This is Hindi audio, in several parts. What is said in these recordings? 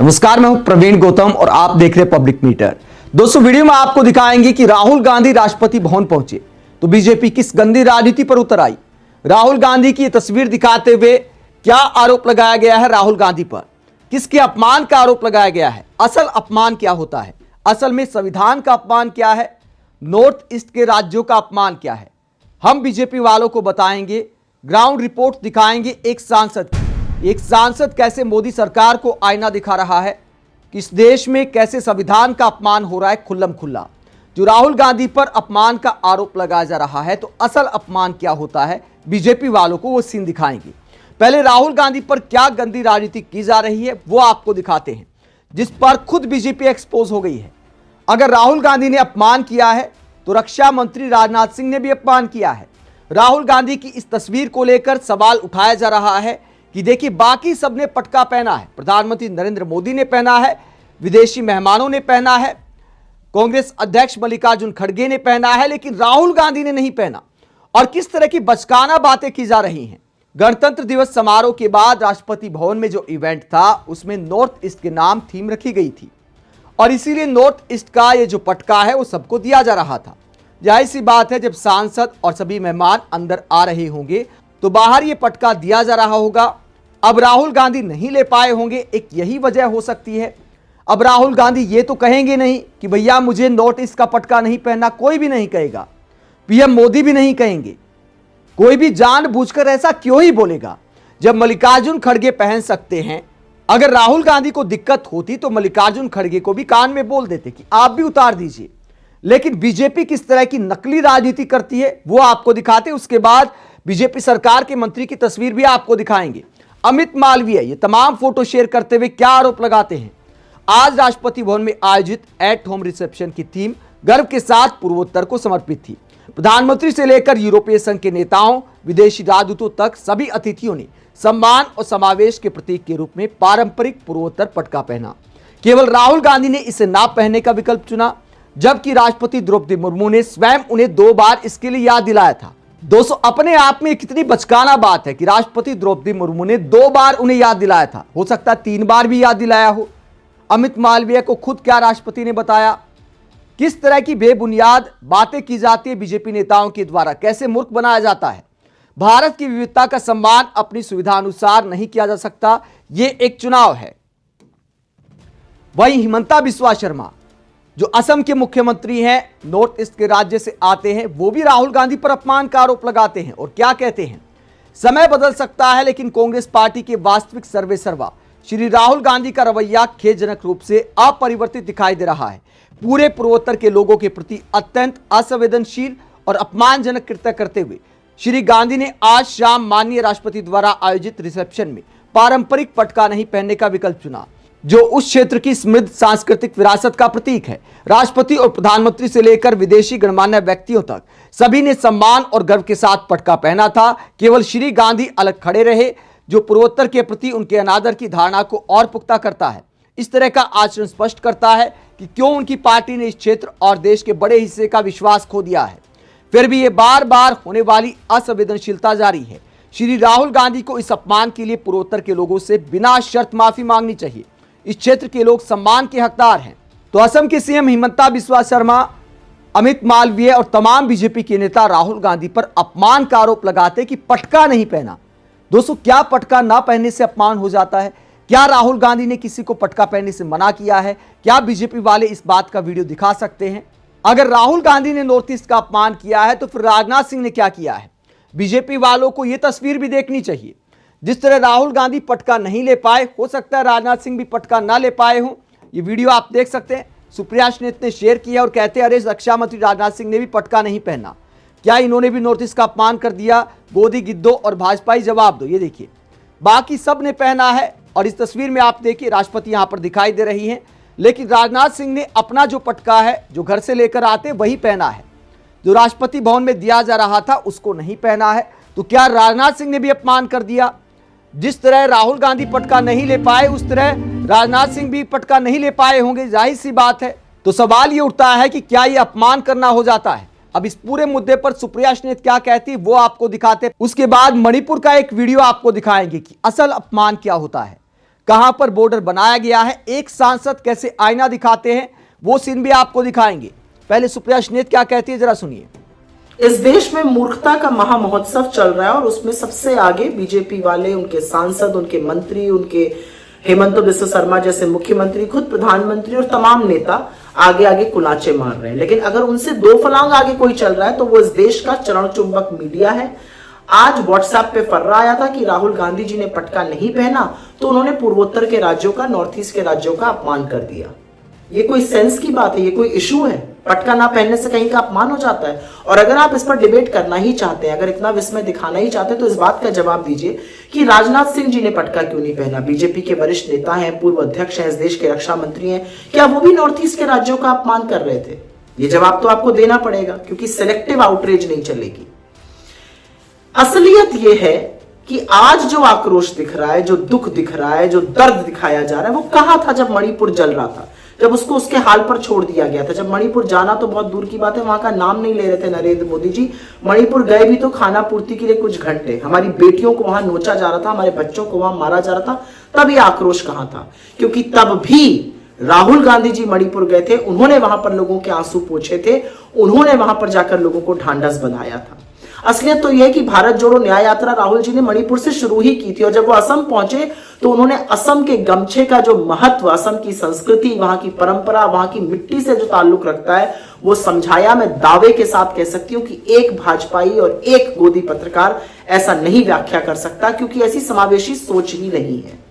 नमस्कार, मैं हूं प्रवीण गौतम और आप देख रहे हैं पब्लिक मीटर। दोस्तों, वीडियो में आपको दिखाएंगे कि राहुल गांधी राष्ट्रपति भवन पहुंचे तो बीजेपी किस गंदी राजनीति पर उतर आई। राहुल गांधी की तस्वीर दिखाते हुए क्या आरोप लगाया गया है राहुल गांधी पर, किसके अपमान का आरोप लगाया गया है, असल अपमान क्या होता है, असल में संविधान का अपमान क्या है, नॉर्थ ईस्ट के राज्यों का अपमान क्या है, हम बीजेपी वालों को बताएंगे। ग्राउंड रिपोर्ट दिखाएंगे एक सांसद कैसे मोदी सरकार को आईना दिखा रहा है कि इस देश में कैसे संविधान का अपमान हो रहा है खुल्लम खुल्ला। जो राहुल गांधी पर अपमान का आरोप लगाया जा रहा है तो असल अपमान क्या होता है, बीजेपी वालों को वो सीन दिखाएंगे। पहले राहुल गांधी पर क्या गंदी राजनीति की जा रही है वो आपको दिखाते हैं, जिस पर खुद बीजेपी एक्सपोज हो गई है। अगर राहुल गांधी ने अपमान किया है तो रक्षा मंत्री राजनाथ सिंह ने भी अपमान किया है। राहुल गांधी की इस तस्वीर को लेकर सवाल उठाया जा रहा है कि देखिए, बाकी सबने पटका पहना है, प्रधानमंत्री नरेंद्र मोदी ने पहना है, विदेशी मेहमानों ने पहना है, कांग्रेस अध्यक्ष मल्लिकार्जुन खड़गे ने पहना है, लेकिन राहुल गांधी ने नहीं पहना। और किस तरह की बचकाना बातें की जा रही हैं। गणतंत्र दिवस समारोह के बाद राष्ट्रपति भवन में जो इवेंट था उसमें नॉर्थ ईस्ट के नाम थीम रखी गई थी और इसीलिए नॉर्थ ईस्ट का ये जो पटका है वो सबको दिया जा रहा था। जाहिर सी बात है, जब सांसद और सभी मेहमान अंदर आ रहे होंगे तो बाहर ये पटका दिया जा रहा होगा। अब राहुल गांधी नहीं ले पाए होंगे, एक यही वजह हो सकती है। अब राहुल गांधी ये तो कहेंगे नहीं कि भैया मुझे नॉर्थ ईस्ट का पटका नहीं पहनना, कोई भी नहीं कहेगा, पीएम मोदी भी नहीं कहेंगे, कोई भी जानबूझकर ऐसा क्यों ही बोलेगा जब मल्लिकार्जुन खड़गे पहन सकते हैं। अगर राहुल गांधी को दिक्कत होती तो मल्लिकार्जुन खड़गे को भी कान में बोल देते कि आप भी उतार दीजिए। लेकिन बीजेपी किस तरह की नकली राजनीति करती है वो आपको दिखाते, उसके बाद बीजेपी सरकार के मंत्री की तस्वीर भी आपको दिखाएंगे। अमित मालवीय ये तमाम फोटो शेयर करते हुए क्या आरोप लगाते हैं। आज राष्ट्रपति भवन में आयोजित एट होम रिसेप्शन की थीम गर्व के साथ पूर्वोत्तर को समर्पित थी। प्रधानमंत्री से लेकर यूरोपीय संघ के नेताओं, विदेशी राजदूतों तक सभी अतिथियों ने सम्मान और समावेश के प्रतीक के रूप में पारंपरिक पूर्वोत्तर पटका पहना। केवल राहुल गांधी ने इसे ना पहनने का विकल्प चुना, जबकि राष्ट्रपति द्रौपदी मुर्मू ने स्वयं उन्हें 2 बार इसके लिए याद दिलाया था। दोस्तों, अपने आप में कितनी बचकाना बात है कि राष्ट्रपति द्रौपदी मुर्मू ने 2 बार उन्हें याद दिलाया था, हो सकता है 3 बार भी याद दिलाया हो। अमित मालवीय को खुद क्या राष्ट्रपति ने बताया। किस तरह की बेबुनियाद बातें की जाती है बीजेपी नेताओं के द्वारा, कैसे मूर्ख बनाया जाता है। भारत की विविधता का सम्मान अपनी सुविधा अनुसार नहीं किया जा सकता, यह एक चुनाव है। वहीं हिमंता बिस्वा शर्मा जो असम के मुख्यमंत्री हैं, नॉर्थ ईस्ट के राज्य से आते हैं, वो भी राहुल गांधी पर अपमान का आरोप लगाते हैं और क्या कहते हैं, समय बदल सकता है लेकिन कांग्रेस पार्टी के वास्तविक सर्वेसर्वा श्री राहुल गांधी का रवैया खेदजनक रूप से अपरिवर्तित दिखाई दे रहा है। पूरे पूर्वोत्तर के लोगों के प्रति अत्यंत असंवेदनशील और अपमानजनक कृत्य करते हुए श्री गांधी ने आज शाम माननीय राष्ट्रपति द्वारा आयोजित रिसेप्शन में पारंपरिक पटका नहीं पहनने का विकल्प चुना, जो उस क्षेत्र की समृद्ध सांस्कृतिक विरासत का प्रतीक है। राष्ट्रपति और प्रधानमंत्री से लेकर विदेशी गणमान्य व्यक्तियों तक सभी ने सम्मान और गर्व के साथ पटका पहना था। केवल श्री गांधी अलग खड़े रहे, जो पूर्वोत्तर के प्रति उनके अनादर की धारणा को और पुख्ता करता है। इस तरह का आचरण स्पष्ट करता है कि क्यों उनकी पार्टी ने इस क्षेत्र और देश के बड़े हिस्से का विश्वास खो दिया है। फिर भी ये बार बार होने वाली असंवेदनशीलता जारी है। श्री राहुल गांधी को इस अपमान के लिए पूर्वोत्तर के लोगों से बिना शर्त माफी मांगनी चाहिए। इस क्षेत्र के लोग सम्मान के हकदार हैं। तो असम के सीएम हिमंता बिस्वा शर्मा, अमित मालवीय और तमाम बीजेपी के नेता राहुल गांधी पर अपमान का आरोप लगाते कि पटका नहीं पहना। दोस्तों, क्या पटका ना पहनने से अपमान हो जाता है? क्या राहुल गांधी ने किसी को पटका पहनने से मना किया है? क्या बीजेपी वाले इस बात का वीडियो दिखा सकते हैं? अगर राहुल गांधी ने नॉर्थ ईस्ट का अपमान किया है तो फिर राजनाथ सिंह ने क्या किया है? बीजेपी वालों को यह तस्वीर भी देखनी चाहिए। जिस तरह राहुल गांधी पटका नहीं ले पाए, हो सकता है राजनाथ सिंह भी पटका ना ले पाए हों। ये वीडियो आप देख सकते हैं, सुप्रिया श्रीनेत ने शेयर किया और कहते हैं, अरे रक्षा मंत्री राजनाथ सिंह ने भी पटका नहीं पहना, क्या इन्होंने भी नॉर्थ ईस्ट का अपमान कर दिया? गोदी गिद्दो और भाजपाई जवाब दो। ये देखिए, बाकी सब ने पहना है और इस तस्वीर में आप देखिए राष्ट्रपति यहां पर दिखाई दे रही हैं, लेकिन राजनाथ सिंह ने अपना जो पटका है, जो घर से लेकर आते वही पहना है। जो राष्ट्रपति भवन में दिया जा रहा था उसको नहीं पहना है। तो क्या राजनाथ सिंह ने भी अपमान कर दिया? जिस तरह राहुल गांधी पटका नहीं ले पाए, उस तरह राजनाथ सिंह भी पटका नहीं ले पाए होंगे, जाहिर सी बात है। तो सवाल ये उठता है कि क्या ये अपमान करना हो जाता है? अब इस पूरे मुद्दे पर सुप्रिया श्रीनेत क्या कहती वो आपको दिखाते, उसके बाद मणिपुर का एक वीडियो आपको दिखाएंगे कि असल अपमान क्या होता है। कहां पर बॉर्डर बनाया गया है, एक सांसद कैसे आईना दिखाते हैं, वो सीन भी आपको दिखाएंगे। पहले सुप्रिया श्नेत क्या कहती है, जरा सुनिए। इस देश में मूर्खता का महा महोत्सव चल रहा है और उसमें सबसे आगे बीजेपी वाले, उनके सांसद, उनके मंत्री, उनके हेमंत बिस्वा शर्मा जैसे मुख्यमंत्री, खुद प्रधानमंत्री और तमाम नेता आगे आगे कुलाचे मार रहे हैं। लेकिन अगर उनसे दो फलांग आगे कोई चल रहा है तो वो इस देश का चरण चुंबक मीडिया है। आज व्हाट्सएप पे फर्रा आया था कि राहुल गांधी जी ने पटका नहीं पहना तो उन्होंने पूर्वोत्तर के राज्यों का, नॉर्थ ईस्ट के राज्यों का अपमान कर दिया। ये कोई सेंस की बात है? ये कोई इशू है? पटका ना पहनने से कहीं का अपमान हो जाता है? और अगर आप इस पर डिबेट करना ही चाहते हैं, अगर इतना विस्मय दिखाना ही चाहते हैं, तो इस बात का जवाब दीजिए कि राजनाथ सिंह जी ने पटका क्यों नहीं पहना? बीजेपी के वरिष्ठ नेता हैं, पूर्व अध्यक्ष हैं, इस देश के रक्षा मंत्री हैं, क्या वो भी नॉर्थ ईस्ट के राज्यों का अपमान कर रहे थे? ये जवाब तो आपको देना पड़ेगा, क्योंकि सिलेक्टिव आउटरीच नहीं चलेगी। असलियत यह है कि आज जो आक्रोश दिख रहा है, जो दुख दिख रहा है, जो दर्द दिखाया जा रहा है, वो कहां था जब मणिपुर जल रहा था, जब उसको उसके हाल पर छोड़ दिया गया था। जब मणिपुर जाना तो बहुत दूर की बात है, वहां का नाम नहीं ले रहे थे नरेंद्र मोदी जी। मणिपुर गए भी तो खाना पूर्ति के लिए कुछ घंटे। हमारी बेटियों को वहां नोचा जा रहा था, हमारे बच्चों को वहां मारा जा रहा था। तब ये आक्रोश कहां था? क्योंकि तब भी राहुल गांधी जी मणिपुर गए थे, उन्होंने वहां पर लोगों के आंसू पोंछे थे, उन्होंने वहां पर जाकर लोगों को ढांढस बंधाया था। असलियत तो यह है कि भारत जोड़ो न्याय यात्रा राहुल जी ने मणिपुर से शुरू ही की थी, और जब वो असम पहुंचे तो उन्होंने असम के गमछे का जो महत्व, असम की संस्कृति, वहां की परंपरा, वहां की मिट्टी से जो ताल्लुक रखता है, वो समझाया। मैं दावे के साथ कह सकती हूं कि एक भाजपाई और एक गोदी पत्रकार ऐसा नहीं व्याख्या कर सकता, क्योंकि ऐसी समावेशी सोच ही नहीं है।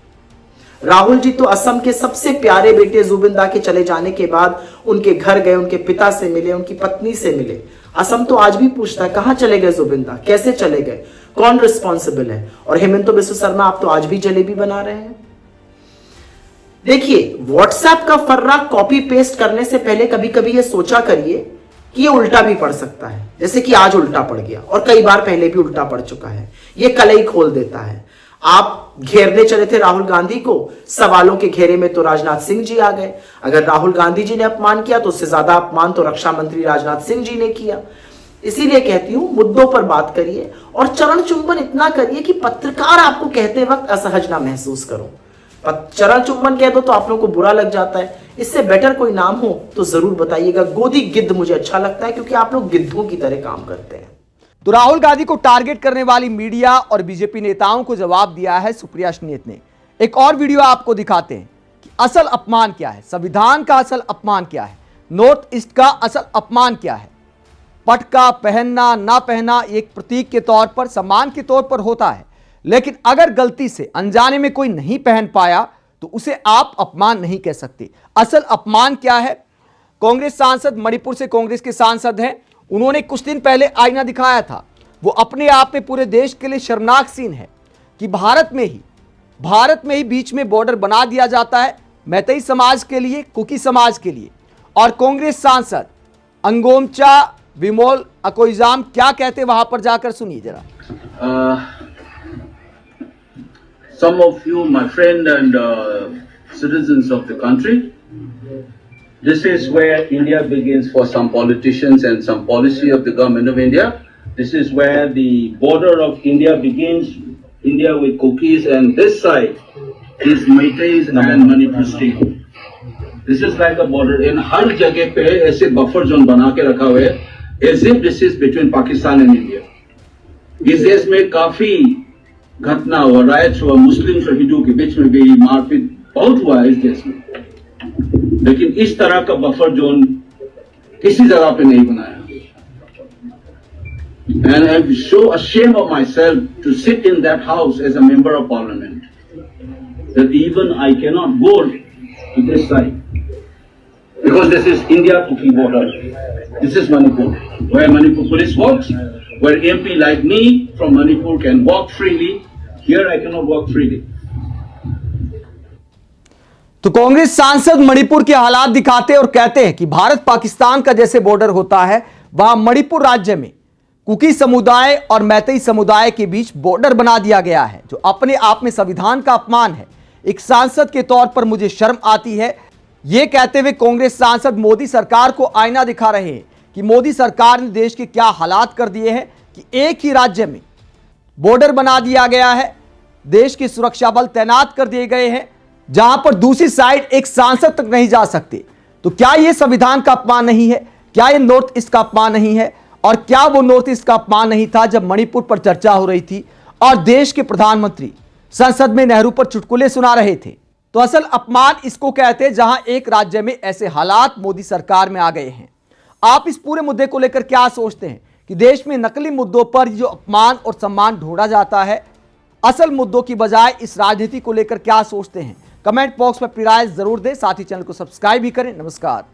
राहुल जी तो असम के सबसे प्यारे बेटे जुबिंदा के चले जाने के बाद उनके घर गए, उनके पिता से मिले, उनकी पत्नी से मिले। असम तो आज भी पूछता है कहां चले गए जुबिंदा, कैसे चले गए, कौन रिस्पॉन्सिबल है? और हेमंत बिस्वा शर्मा, आप तो आज भी जलेबी बना रहे हैं। देखिए, व्हाट्सएप का फर्रा कॉपी पेस्ट करने से पहले कभी कभी ये सोचा करिए कि ये उल्टा भी पड़ सकता है, जैसे कि आज उल्टा पड़ गया, और कई बार पहले भी उल्टा पड़ चुका है। ये कलई खोल देता है। आप घेरने चले थे राहुल गांधी को, सवालों के घेरे में तो राजनाथ सिंह जी आ गए। अगर राहुल गांधी जी ने अपमान किया तो उससे ज्यादा अपमान तो रक्षा मंत्री राजनाथ सिंह जी ने किया। इसीलिए कहती हूं, मुद्दों पर बात करिए और चरण चुंबन इतना करिए कि पत्रकार आपको कहते वक्त असहज ना महसूस करो। चरण चुंबन कह दो तो आप लोगों को बुरा लग जाता है। इससे बेटर कोई नाम हो तो जरूर बताइएगा। गोदी गिद्ध मुझे अच्छा लगता है, क्योंकि आप लोग गिद्धों की तरह काम करते हैं। तो राहुल गांधी को टारगेट करने वाली मीडिया और बीजेपी नेताओं को जवाब दिया है सुप्रिया श्नेत ने। एक और वीडियो आपको दिखाते हैं कि असल अपमान क्या है, संविधान का असल अपमान क्या है, नॉर्थ ईस्ट का असल अपमान क्या है। पटका पहनना ना पहनना एक प्रतीक के तौर पर, सम्मान के तौर पर होता है, लेकिन अगर गलती से अनजाने में कोई नहीं पहन पाया तो उसे आप अपमान नहीं कह सकते। असल अपमान क्या है? कांग्रेस सांसद, मणिपुर से कांग्रेस के सांसद हैं, उन्होंने कुछ दिन पहले आईना दिखाया था। वो अपने आप में पूरे देश के लिए शर्मनाक सीन है कि भारत में ही बीच में बॉर्डर बना दिया जाता है मैतेई समाज के लिए, कुकी समाज के लिए। और कांग्रेस सांसद अंगोमचा विमोल अकोइजाम क्या कहते वहां पर जाकर सुनिए जरा। Some of you, my friend and citizens of the country, this is where India begins for some politicians and some policy of the government of India. This is where the border of India begins, India with Kukis, and this side is Meiteis and Manipur state. This is like a border. In हर जगह पे ऐसे buffer zone बना के रखा हुआ है, as if this is between Pakistan and India. इस देश में काफी घटना हुआ, राइट्स हुआ, मुस्लिम और हिंदू के बीच में भी मारपीट बहुत हुआ है इस देश में, लेकिन इस तरह का बफर जोन किसी जगह पे नहीं बनाया। And I'm so ashamed of myself to sit in that house as a member of parliament, that even I cannot go to this side, because this is India-Kuki border. This is Manipur, where Manipur police works, where MP like me from Manipur can walk freely. Here I cannot walk freely. तो कांग्रेस सांसद मणिपुर के हालात दिखाते और कहते हैं कि भारत पाकिस्तान का जैसे बॉर्डर होता है, वहां मणिपुर राज्य में कुकी समुदाय और मैतेई समुदाय के बीच बॉर्डर बना दिया गया है, जो अपने आप में संविधान का अपमान है। एक सांसद के तौर पर मुझे शर्म आती है। यह कहते हुए कांग्रेस सांसद मोदी सरकार को आईना दिखा रहे हैं कि मोदी सरकार ने देश के क्या हालात कर दिए हैं कि एक ही राज्य में बॉर्डर बना दिया गया है, देश के सुरक्षा बल तैनात कर दिए गए हैं, जहां पर दूसरी साइड एक सांसद तक नहीं जा सकते। तो क्या यह संविधान का अपमान नहीं है? क्या यह नॉर्थ ईस्ट का अपमान नहीं है? और क्या वो नॉर्थ ईस्ट का अपमान नहीं था जब मणिपुर पर चर्चा हो रही थी और देश के प्रधानमंत्री संसद में नेहरू पर चुटकुले सुना रहे थे? तो असल अपमान इसको कहते हैं जहां एक राज्य में ऐसे हालात मोदी सरकार में आ गए हैं। आप इस पूरे मुद्दे को लेकर क्या सोचते हैं कि देश में नकली मुद्दों पर जो अपमान और सम्मान ढूंढा जाता है, असल मुद्दों की बजाय इस राजनीति को लेकर क्या सोचते हैं? कमेंट बॉक्स में अपनी राय जरूर दें, साथ ही चैनल को सब्सक्राइब भी करें। नमस्कार।